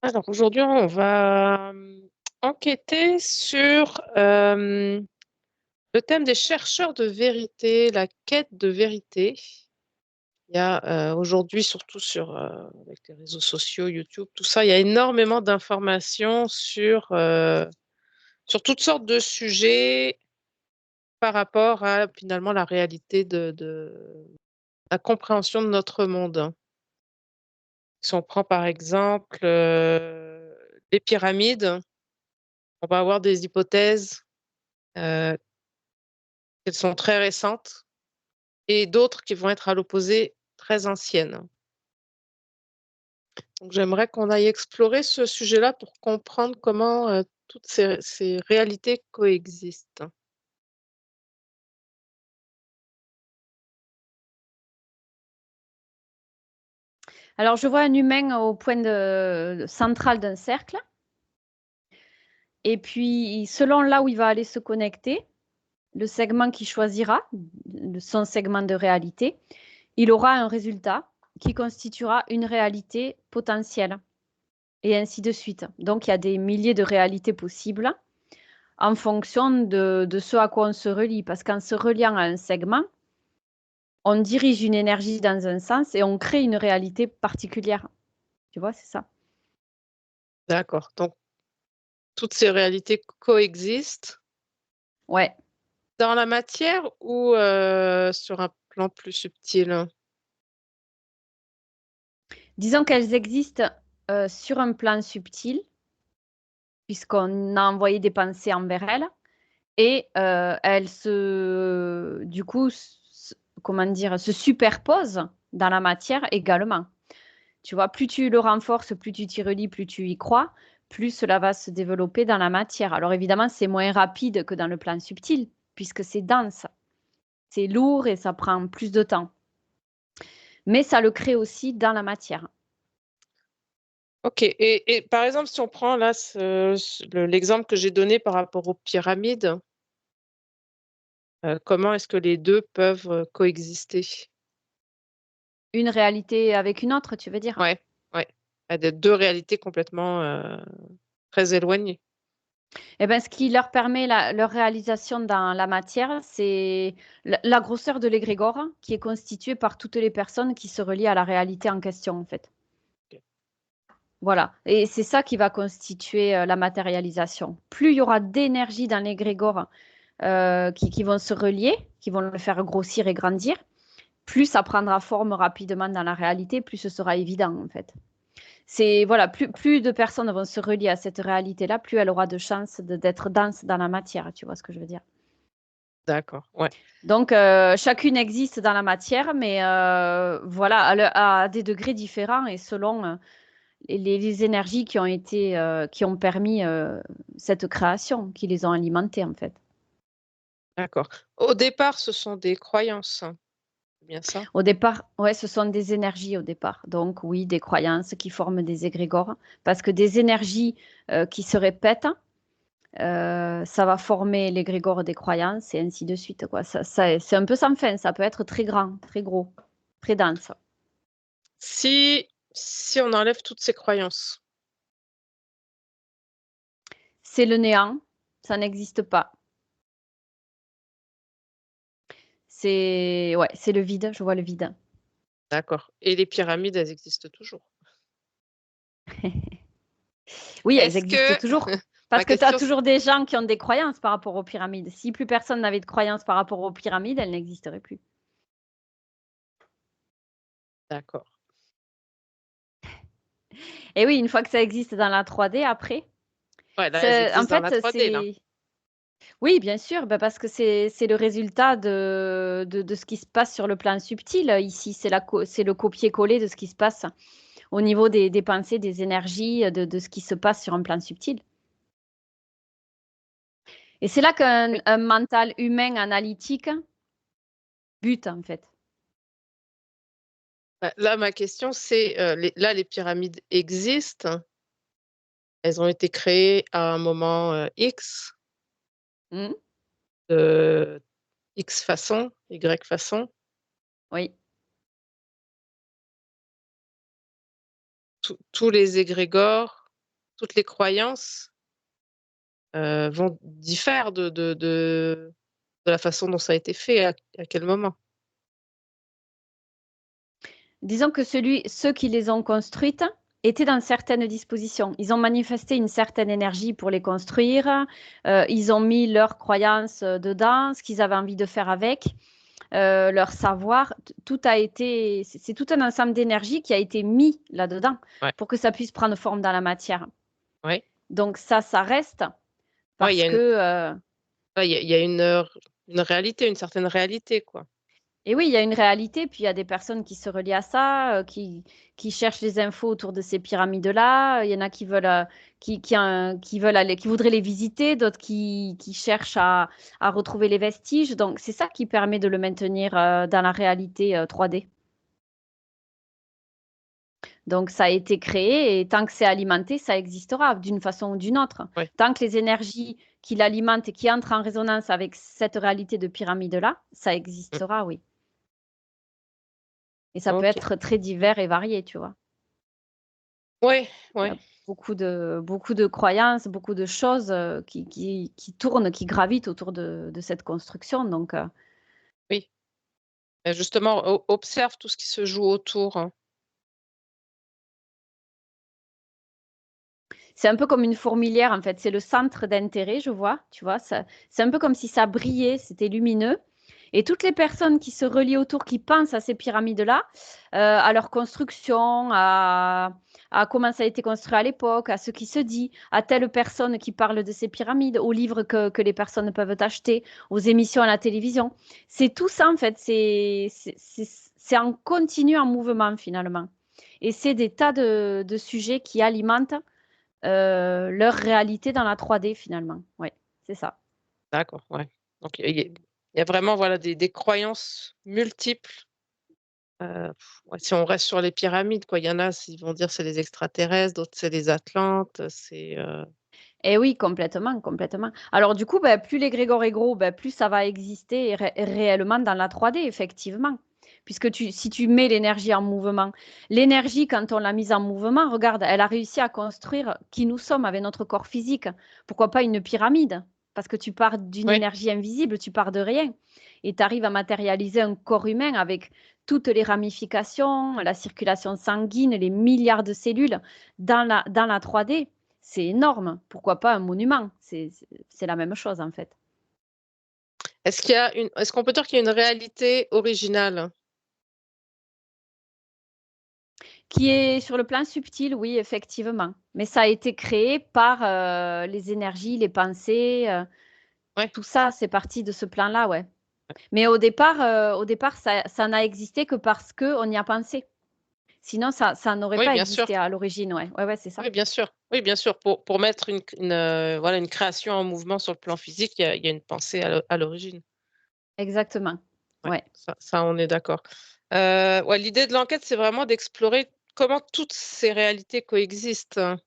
Alors aujourd'hui, on va enquêter sur le thème des chercheurs de vérité, la quête de vérité. Il y a aujourd'hui, surtout avec les réseaux sociaux, YouTube, tout ça, il y a énormément d'informations sur toutes sortes de sujets par rapport à finalement la réalité de la compréhension de notre monde. Si on prend par exemple les pyramides, on va avoir des hypothèses. euh, Elles sont très récentes et d'autres qui vont être à l'opposé très anciennes. Donc j'aimerais qu'on aille explorer ce sujet-là pour comprendre comment toutes ces réalités coexistent. Alors, je vois un humain au point central d'un cercle. Et puis, selon là où il va aller se connecter, le segment qu'il choisira, son segment de réalité, il aura un résultat qui constituera une réalité potentielle. Et ainsi de suite. Donc, il y a des milliers de réalités possibles en fonction de ce à quoi on se relie. Parce qu'en se reliant à un segment, on dirige une énergie dans un sens et on crée une réalité particulière. Tu vois, c'est ça. D'accord. Donc toutes ces réalités coexistent Ouais. dans la matière ou sur un plan plus subtil? Disons qu'elles existent sur un plan subtil, puisqu'on a envoyé des pensées envers elles, et elles du coup, comment dire, se superposent dans la matière également. Tu vois, plus tu le renforces, plus tu t'y relis, plus tu y crois, plus cela va se développer dans la matière. Alors évidemment, c'est moins rapide que dans le plan subtil, puisque c'est dense, c'est lourd et ça prend plus de temps. Mais ça le crée aussi dans la matière. Ok. Et par exemple, si on prend là l'exemple que j'ai donné par rapport aux pyramides, comment est-ce que les deux peuvent coexister? Une réalité avec une autre, tu veux dire? Ouais, ouais. Il y a des deux réalités complètement très éloignées. Eh ben, ce qui leur permet leur réalisation dans la matière, c'est la grosseur de l'égrégore qui est constituée par toutes les personnes qui se relient à la réalité en question, en fait. Ok. Voilà. Et c'est ça qui va constituer la matérialisation. Plus il y aura d'énergie dans l'égrégore qui vont se relier, qui vont le faire grossir et grandir, plus ça prendra forme rapidement dans la réalité, plus ce sera évident, en fait. C'est voilà, plus de personnes vont se relier à cette réalité-là, plus elle aura de chances d'être dense dans la matière, tu vois ce que je veux dire. D'accord, ouais. Donc, chacune existe dans la matière, mais voilà, à des degrés différents et selon les énergies qui ont été, qui ont permis cette création, qui les ont alimentées en fait. D'accord. Au départ, ce sont des croyances, hein. C'est bien ça? Au départ, ouais, ce sont des énergies au départ. Donc, oui, des croyances qui forment des égrégores, parce que des énergies qui se répètent, ça va former l'égrégore des croyances et ainsi de suite, quoi. C'est un peu sans fin, ça peut être très grand, très gros, très dense. Si on enlève toutes ces croyances, C'est le néant, ça n'existe pas. C'est ouais, c'est le vide, je vois le vide. d'accord. Et les pyramides, elles existent toujours. Oui, elles Est-ce existent que, toujours ma parce que tu as question, toujours des gens qui ont des croyances par rapport aux pyramides. Si plus personne n'avait de croyances par rapport aux pyramides, elles n'existeraient plus. d'accord. Et oui, une fois que ça existe dans la 3D, après, Ouais, là, elles en existent dans la fait, 3D, là. c'est oui, bien sûr, bah, parce que c'est le résultat de ce qui se passe sur le plan subtil. Ici, c'est le copier-coller de ce qui se passe au niveau des pensées, des énergies, de ce qui se passe sur un plan subtil. Et c'est là qu'un Oui. un mental humain analytique bute, en fait. Bah, là, ma question, c'est, là, les pyramides existent. Elles ont été créées à un moment X, Mmh. de X façon, Y façon. Oui. Tous les égrégores. toutes les croyances, diffèrent de la façon dont ça a été fait, à quel moment. Disons que ceux qui les ont construites étaient dans certaines dispositions. Ils ont manifesté une certaine énergie pour les construire. Ils ont mis leurs croyances dedans, ce qu'ils avaient envie de faire avec, leur savoir. Tout a été, c'est tout un ensemble d'énergie qui a été mis là-dedans Ouais, pour que ça puisse prendre forme dans la matière. ouais. Donc ça reste Ouais, il y parce a que, une ouais, il y a une réalité, une certaine réalité, quoi. et oui, il y a une réalité, puis il y a des personnes qui se relient à ça, qui cherchent les infos autour de ces pyramides-là. Il y en a qui veulent, qui veulent aller, qui voudraient les visiter, d'autres qui cherchent à retrouver les vestiges. Donc, c'est ça qui permet de le maintenir dans la réalité 3D. Donc, ça a été créé et tant que c'est alimenté, ça existera d'une façon ou d'une autre. Ouais. Tant que les énergies qui l'alimentent et qui entrent en résonance avec cette réalité de pyramide-là, ça Mmh. existera, oui. Et ça peut OK. être très divers et varié, tu vois. Ouais, Il y ouais, a beaucoup de croyances, beaucoup de choses qui tournent, qui gravitent autour de cette construction. Donc, oui. Et justement, observe tout ce qui se joue autour, hein. c'est un peu comme une fourmilière, en fait. C'est le centre d'intérêt, je vois, tu vois. C'est un peu comme si ça brillait, c'était lumineux. Et toutes les personnes qui se relient autour, qui pensent à ces pyramides-là, à leur construction, à comment ça a été construit à l'époque, à ce qui se dit, à telle personne qui parle de ces pyramides, aux livres que les personnes peuvent acheter, aux émissions à la télévision. C'est tout ça, en fait. C'est en continu, en mouvement, finalement. Et c'est des tas de sujets qui alimentent leur réalité dans la 3D, finalement. Oui, c'est ça. D'accord, ouais. Donc il y a vraiment, voilà, des croyances multiples, ouais, si on reste sur les pyramides, quoi, il y en a, ils vont dire: «C'est les extraterrestres», d'autres: «C'est les Atlantes», Et oui, complètement, complètement. Alors du coup, bah, plus l'égrégore est gros, bah, plus ça va exister réellement dans la 3D, effectivement. Puisque si tu mets l'énergie en mouvement, l'énergie, quand on l'a mise en mouvement, regarde, elle a réussi à construire qui nous sommes avec notre corps physique. Pourquoi pas une pyramide? Parce que tu pars d'une ouais, énergie invisible, tu pars de rien. Et tu arrives à matérialiser un corps humain avec toutes les ramifications, la circulation sanguine, les milliards de cellules dans la 3D. C'est énorme. Pourquoi pas un monument? C'est la même chose, en fait. est-ce qu'on peut dire qu'il y a une réalité originale? Qui est sur le plan subtil, oui, effectivement. Mais ça a été créé par les énergies, les pensées, Ouais, tout ça, c'est parti de ce plan-là, ouais. Mais au départ, ça n'a existé que parce qu'on y a pensé. Sinon, ça n'aurait oui, pas bien sûr. existé à l'origine, ouais. Ouais, ouais, c'est ça. Oui, bien sûr. Oui, bien sûr, pour mettre voilà, une création en mouvement sur le plan physique, il y a une pensée à l'origine. Exactement. Ouais, Ouais. ça on est d'accord. Ouais, l'idée de l'enquête, c'est vraiment d'explorer comment toutes ces réalités coexistent, hein.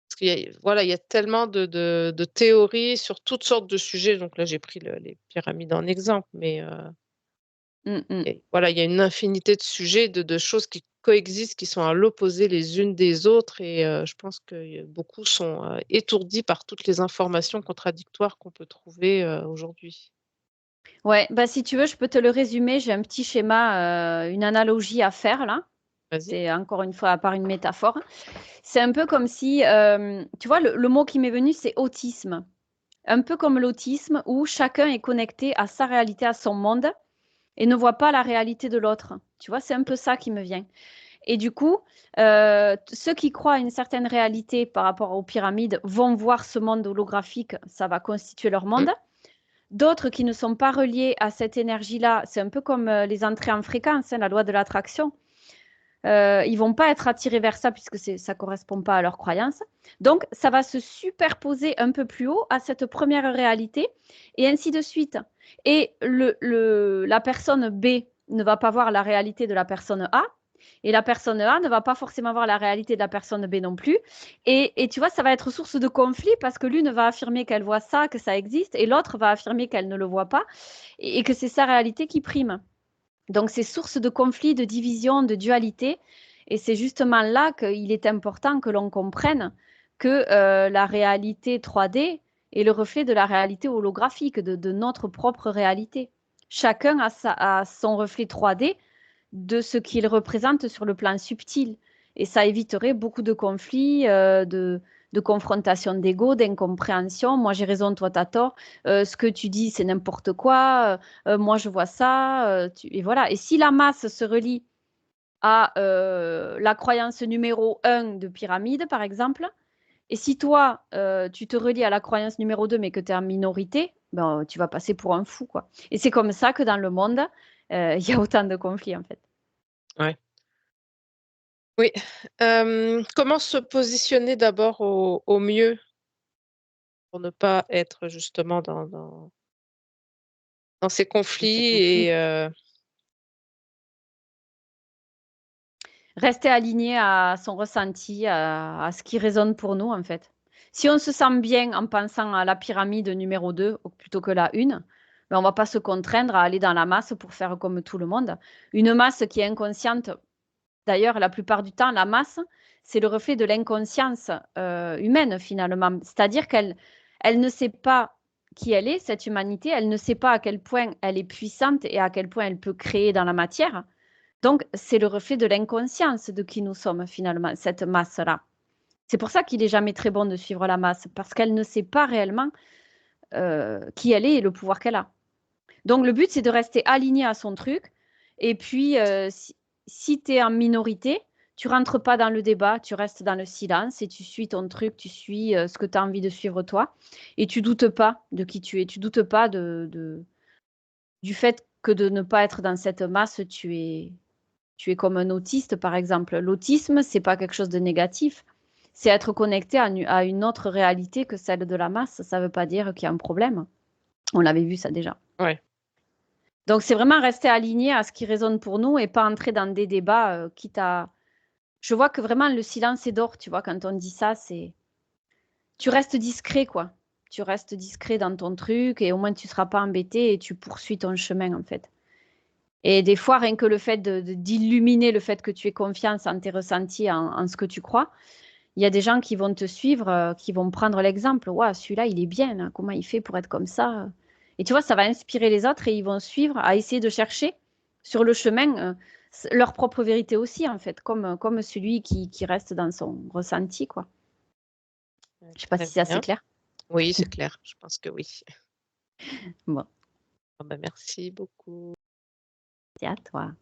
Parce qu'il y a voilà, il y a tellement de théories sur toutes sortes de sujets, donc là, j'ai pris les pyramides en exemple, mais Mm, mm. et voilà, il y a une infinité de sujets, de choses qui coexistent, qui sont à l'opposé les unes des autres et je pense que beaucoup sont, étourdis par toutes les informations contradictoires qu'on peut trouver, aujourd'hui. Ouais, bah, si tu veux, je peux te le résumer. J'ai un petit schéma, une analogie à faire là. Vas-y. C'est encore une fois à part une métaphore. C'est un peu comme si, tu vois, le mot qui m'est venu, c'est autisme. Un peu comme l'autisme où chacun est connecté à sa réalité, à son monde et ne voit pas la réalité de l'autre. Tu vois, c'est un peu ça qui me vient. Et du coup, ceux qui croient à une certaine réalité par rapport aux pyramides vont voir ce monde holographique, ça va constituer leur Mmh. monde. D'autres qui ne sont pas reliés à cette énergie-là, c'est un peu comme les entrées en fréquence, hein, la loi de l'attraction. Ils vont pas être attirés vers ça puisque ça correspond pas à leurs croyances. Donc, ça va se superposer un peu plus haut à cette première réalité et ainsi de suite. Et la personne B ne va pas voir la réalité de la personne A et la personne A ne va pas forcément voir la réalité de la personne B non plus. Et tu vois, ça va être source de conflit parce que l'une va affirmer qu'elle voit ça, que ça existe, et l'autre va affirmer qu'elle ne le voit pas et que c'est sa réalité qui prime. Donc, c'est source de conflit, de division, de dualité. Et c'est justement là qu'il est important que l'on comprenne que la réalité 3D est le reflet de la réalité holographique, de notre propre réalité. Chacun a son reflet 3D de ce qu'il représente sur le plan subtil. Et ça éviterait beaucoup de conflits, de confrontations d'ego, d'incompréhension. Moi, j'ai raison, toi, tu as tort. Ce que tu dis, c'est n'importe quoi. Moi, je vois ça. Et voilà. Et si la masse se relie à la croyance numéro 1 de pyramide, par exemple, et si toi, tu te relis à la croyance numéro 2, mais que tu es en minorité, ben, tu vas passer pour un fou, quoi. Et c'est comme ça que dans le monde, il y a autant de conflits, en fait. Ouais. Oui. Comment se positionner d'abord au mieux pour ne pas être justement dans ces Et ces conflits conflits. et Rester aligné à son ressenti, à ce qui résonne pour nous, en fait. Si on se sent bien en pensant à la pyramide numéro 2 plutôt que la 1, ben on ne va pas se contraindre à aller dans la masse pour faire comme tout le monde. Une masse qui est inconsciente, d'ailleurs, la plupart du temps, la masse, c'est le reflet de l'inconscience humaine, finalement. C'est-à-dire qu'elle ne sait pas qui elle est, cette humanité, elle ne sait pas à quel point elle est puissante et à quel point elle peut créer dans la matière. Donc, c'est le reflet de l'inconscience de qui nous sommes finalement, cette masse-là. C'est pour ça qu'il est jamais très bon de suivre la masse, parce qu'elle ne sait pas réellement qui elle est et le pouvoir qu'elle a. Donc, le but, c'est de rester aligné à son truc. Et puis, si tu es en minorité, tu rentres pas dans le débat, tu restes dans le silence et tu suis ton truc, tu suis ce que tu as envie de suivre toi. Et tu doutes pas de qui tu es, tu doutes pas du fait que de ne pas être dans cette masse, tu es comme un autiste, par exemple. L'autisme, c'est pas quelque chose de négatif. C'est être connecté à une autre réalité que celle de la masse. Ça ne veut pas dire qu'il y a un problème. On l'avait vu ça déjà. ouais. Donc, c'est vraiment rester aligné à ce qui résonne pour nous et pas entrer dans des débats quitte à... Je vois que vraiment le silence est d'or, tu vois, quand on dit ça, c'est... Tu restes discret, quoi. Tu restes discret dans ton truc et au moins tu ne seras pas embêté et tu poursuis ton chemin, en fait. Et des fois, rien que le fait d'illuminer le fait que tu aies confiance en tes ressentis, en ce que tu crois, il y a des gens qui vont te suivre, qui vont prendre l'exemple. Ouah, celui-là, il est bien, là. Comment il fait pour être comme ça? Et tu vois, ça va inspirer les autres et ils vont suivre à essayer de chercher sur le chemin leur propre vérité aussi, en fait, comme celui qui reste dans son ressenti, quoi. Je sais pas Très si c'est assez bien. clair. Oui, c'est clair, je pense que oui. Bon, Ah bah, merci beaucoup. c'est à toi.